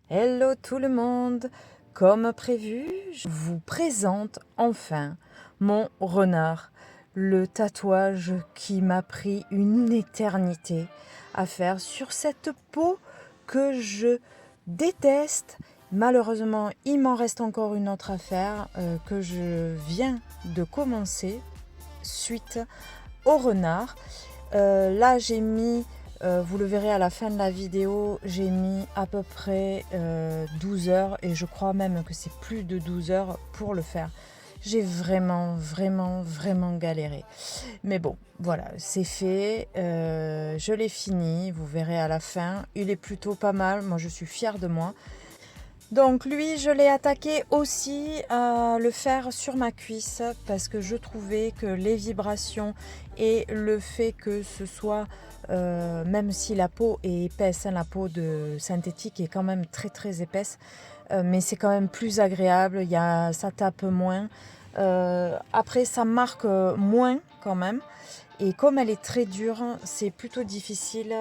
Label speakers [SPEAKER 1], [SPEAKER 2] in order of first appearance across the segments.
[SPEAKER 1] Hello tout le monde! Comme prévu, je vous présente enfin mon renard, le tatouage qui m'a pris une éternité à faire sur cette peau que je déteste. Malheureusement, il m'en reste encore une autre à faire que je viens de commencer suite au renard. Là, j'ai mis vous le verrez à la fin de la vidéo, j'ai mis à peu près 12 heures et je crois même que c'est plus de 12 heures pour le faire. J'ai vraiment galéré. Mais bon, voilà, c'est fait. Je l'ai fini, vous verrez à la fin. Il est plutôt pas mal, moi je suis fière de moi. Donc lui, je l'ai attaqué aussi à le faire sur ma cuisse parce que je trouvais que les vibrations et le fait que ce soit, même si la peau est épaisse, la peau de synthétique est quand même très épaisse, mais c'est quand même plus agréable, ça tape moins. Après, ça marque moins quand même. Et comme elle est très dure, c'est plutôt difficile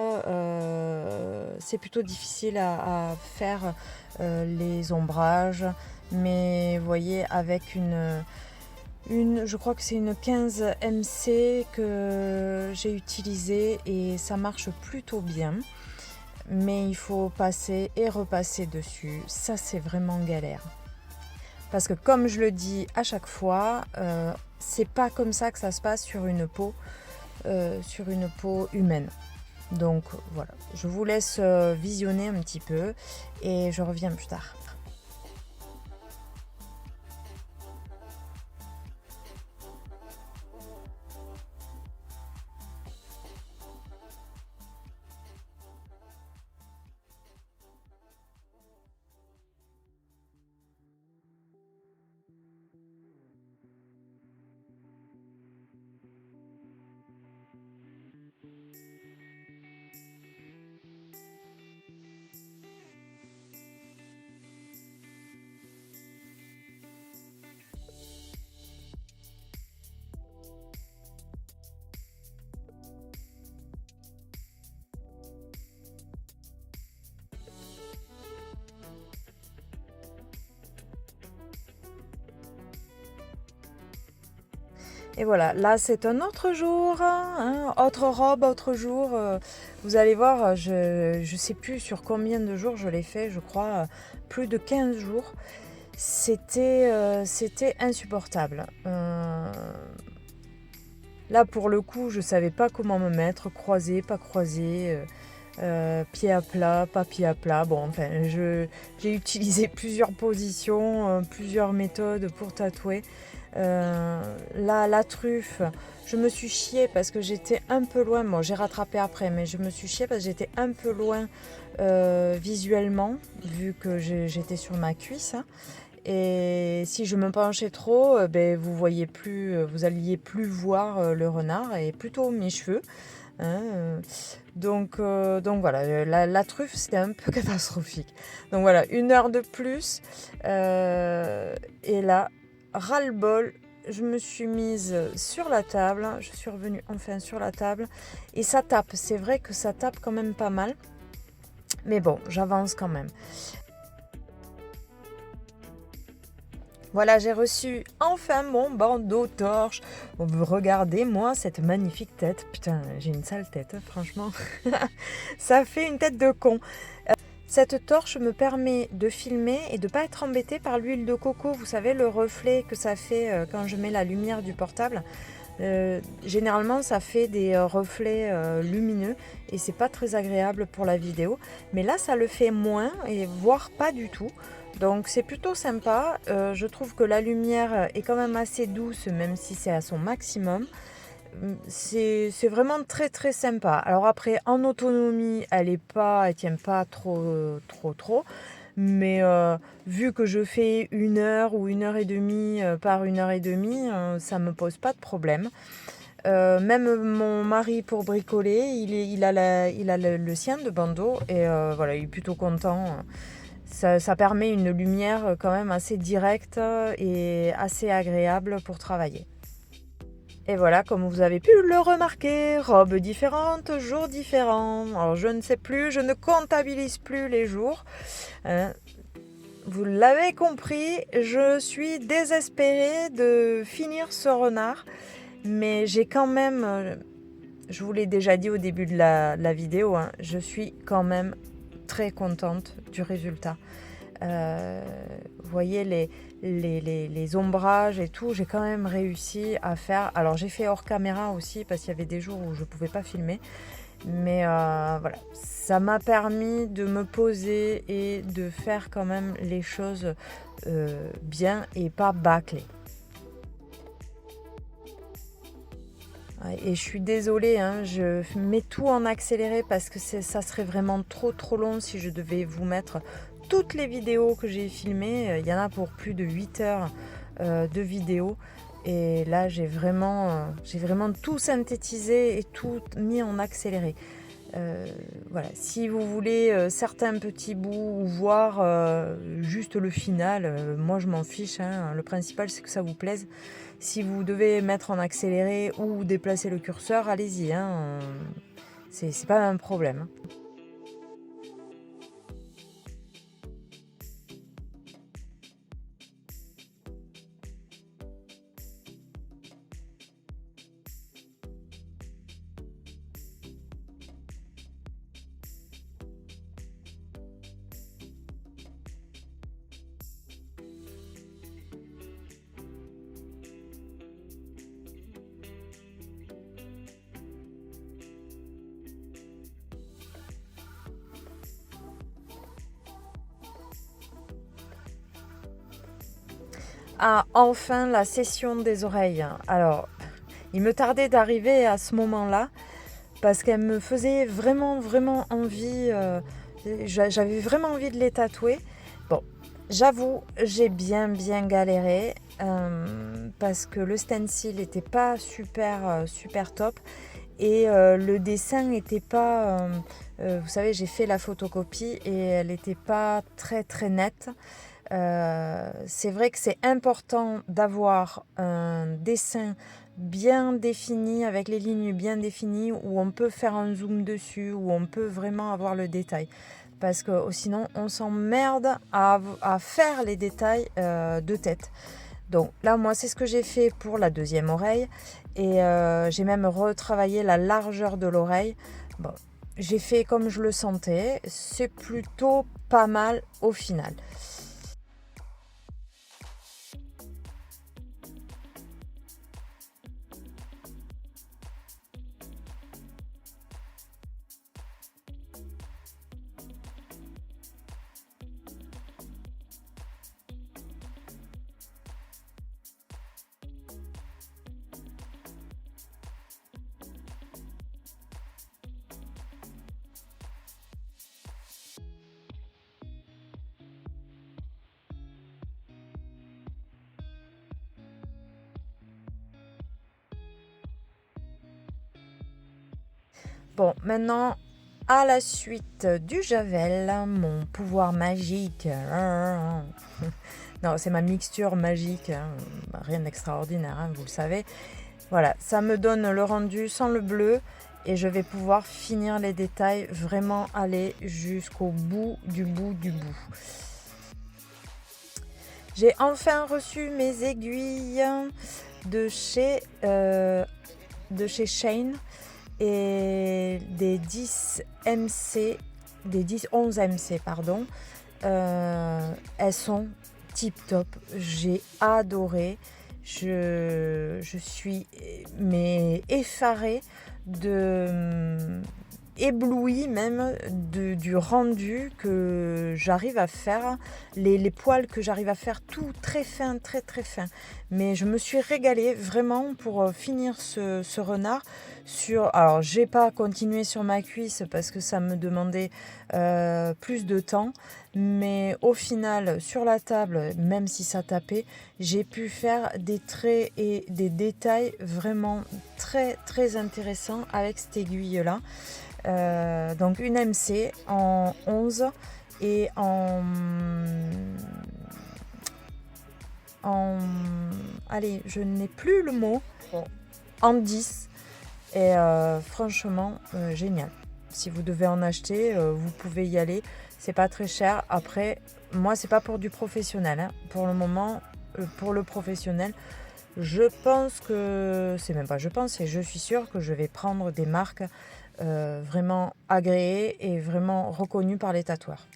[SPEAKER 1] à faire les ombrages. Mais vous voyez, avec je crois que c'est une 15 MC que j'ai utilisée et ça marche plutôt bien. Mais il faut passer et repasser dessus. Ça, c'est vraiment galère. Parce que comme je le dis à chaque fois, c'est pas comme ça que ça se passe sur une peau humaine. Donc voilà, je vous laisse visionner un petit peu et je reviens plus tard. Et voilà, là c'est un autre jour, hein, autre robe, autre jour. Vous allez voir, je ne sais plus sur combien de jours je l'ai fait, je crois plus de 15 jours. C'était insupportable. Là pour le coup, je ne savais pas comment me mettre, croisé, pas croisé. Pied à plat, pas pied à plat. Bon, enfin, j'ai utilisé plusieurs positions, plusieurs méthodes pour tatouer. Là, la truffe, je me suis chiée parce que j'étais un peu loin. Bon, j'ai rattrapé après, mais je me suis chiée parce que j'étais un peu loin visuellement, vu que j'étais sur ma cuisse. Et si je me penchais trop, vous alliez plus voir le renard et plutôt mes cheveux. Hein, donc voilà, la truffe c'était un peu catastrophique. Donc voilà, 1 heure de plus. Et là, ras-le-bol, je me suis mise sur la table. Je suis revenue enfin sur la table. Et ça tape, c'est vrai que ça tape quand même pas mal. Mais bon, j'avance quand même. Voilà, j'ai reçu enfin mon bandeau torche. Regardez-moi cette magnifique tête. Putain, j'ai une sale tête, franchement. Ça fait une tête de con. Cette torche me permet de filmer et de ne pas être embêtée par l'huile de coco. Vous savez, le reflet que ça fait quand je mets la lumière du portable. Généralement, ça fait des reflets lumineux et c'est pas très agréable pour la vidéo. Mais là, ça le fait moins et voire pas du tout. Donc c'est plutôt sympa. Je trouve que la lumière est quand même assez douce, même si c'est à son maximum. C'est vraiment très sympa. Alors après, en autonomie, elle tient pas trop. Mais vu que je fais 1 heure ou 1 heure et demie par 1 heure et demie, ça me pose pas de problème. Même mon mari pour bricoler, il a le sien de bandeau et voilà, il est plutôt content. Ça permet une lumière quand même assez directe et assez agréable pour travailler. Et voilà, comme vous avez pu le remarquer, robe différente, jour différent. Alors je ne sais plus, je ne comptabilise plus les jours. Hein. Vous l'avez compris, je suis désespérée de finir ce renard. Mais j'ai quand même, je vous l'ai déjà dit au début de la vidéo, hein, je suis quand même très contente du résultat. Vous voyez les ombrages et tout, j'ai quand même réussi à faire. Alors j'ai fait hors caméra aussi parce qu'il y avait des jours où je ne pouvais pas filmer. Mais voilà, ça m'a permis de me poser et de faire quand même les choses bien et pas bâclées. Et je suis désolée, hein, je mets tout en accéléré parce que ça serait vraiment trop long si je devais vous mettre toutes les vidéos que j'ai filmées. Il y en a pour plus de 8 heures de vidéos. Et là, j'ai vraiment tout synthétisé et tout mis en accéléré. Voilà. Si vous voulez certains petits bouts ou voir juste le final, moi je m'en fiche, hein. Le principal c'est que ça vous plaise. Si vous devez mettre en accéléré ou déplacer le curseur, allez-y, hein. C'est pas un problème. Ah, enfin la session des oreilles. Alors, il me tardait d'arriver à ce moment-là parce qu'elle me faisait vraiment envie. J'avais vraiment envie de les tatouer. Bon, j'avoue, j'ai bien galéré parce que le stencil n'était pas super top et le dessin n'était pas. Vous savez, j'ai fait la photocopie et elle n'était pas très nette. C'est vrai que c'est important d'avoir un dessin bien défini, avec les lignes bien définies, où on peut faire un zoom dessus, où on peut vraiment avoir le détail. Parce que sinon, on s'emmerde à faire les détails de tête. Donc là, moi, c'est ce que j'ai fait pour la deuxième oreille. Et j'ai même retravaillé la largeur de l'oreille. Bon, j'ai fait comme je le sentais. C'est plutôt pas mal au final. Bon, maintenant, à la suite du Javel, mon pouvoir magique. Non, c'est ma mixture magique. Rien d'extraordinaire, hein, vous le savez. Voilà, ça me donne le rendu sans le bleu. Et je vais pouvoir finir les détails, vraiment aller jusqu'au bout du bout du bout. J'ai enfin reçu mes aiguilles de chez Shane. Et des 10 MC, des 11 MC, pardon. Elles sont tip top. J'ai adoré. Je suis effarée éblouie même du rendu que j'arrive à faire, les poils que j'arrive à faire, tout très fin. Mais je me suis régalée vraiment pour finir ce renard. Alors j'ai pas continué sur ma cuisse parce que ça me demandait plus de temps, mais au final sur la table, même si ça tapait, j'ai pu faire des traits et des détails vraiment très intéressants avec cette aiguille là. Donc une MC en 11 et allez, je n'ai plus le mot. Bon, en 10 et franchement génial. Si vous devez en acheter, vous pouvez y aller, c'est pas très cher. Après, moi c'est pas pour du professionnel, hein. Pour le moment, pour le professionnel, je pense que, c'est même pas je pense, et je suis sûre que je vais prendre des marques vraiment agréées et vraiment reconnues par les tatoueurs.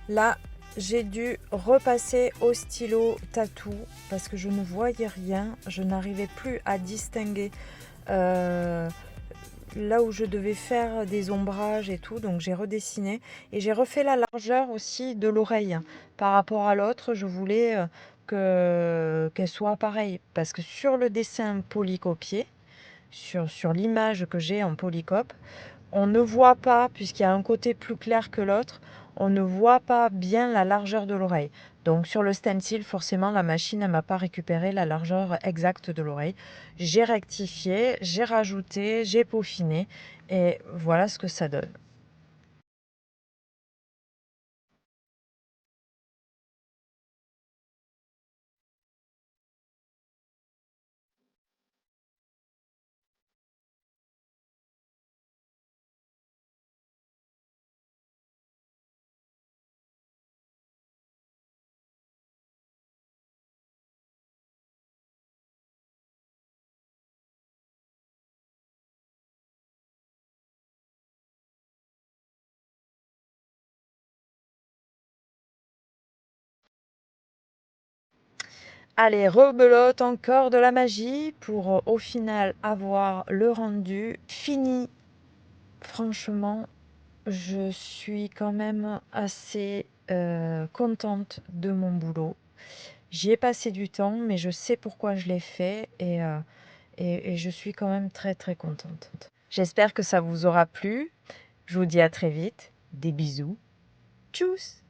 [SPEAKER 1] Là, j'ai dû repasser au stylo tatou parce que je ne voyais rien. Je n'arrivais plus à distinguer euh, là où je devais faire des ombrages et tout. Donc j'ai redessiné et j'ai refait la largeur aussi de l'oreille. Par rapport à l'autre, je voulais qu'elle soit pareille. Parce que sur le dessin polycopié, sur l'image que j'ai en polycope, on ne voit pas, puisqu'il y a un côté plus clair que l'autre, on ne voit pas bien la largeur de l'oreille. Donc sur le stencil, forcément, la machine ne m'a pas récupéré la largeur exacte de l'oreille. J'ai rectifié, j'ai rajouté, j'ai peaufiné, et voilà ce que ça donne. Allez, rebelote encore de la magie pour au final avoir le rendu fini. Franchement, je suis quand même assez contente de mon boulot. J'y ai passé du temps, mais je sais pourquoi je l'ai fait et je suis quand même très très contente. J'espère que ça vous aura plu. Je vous dis à très vite. Des bisous. Tchuss!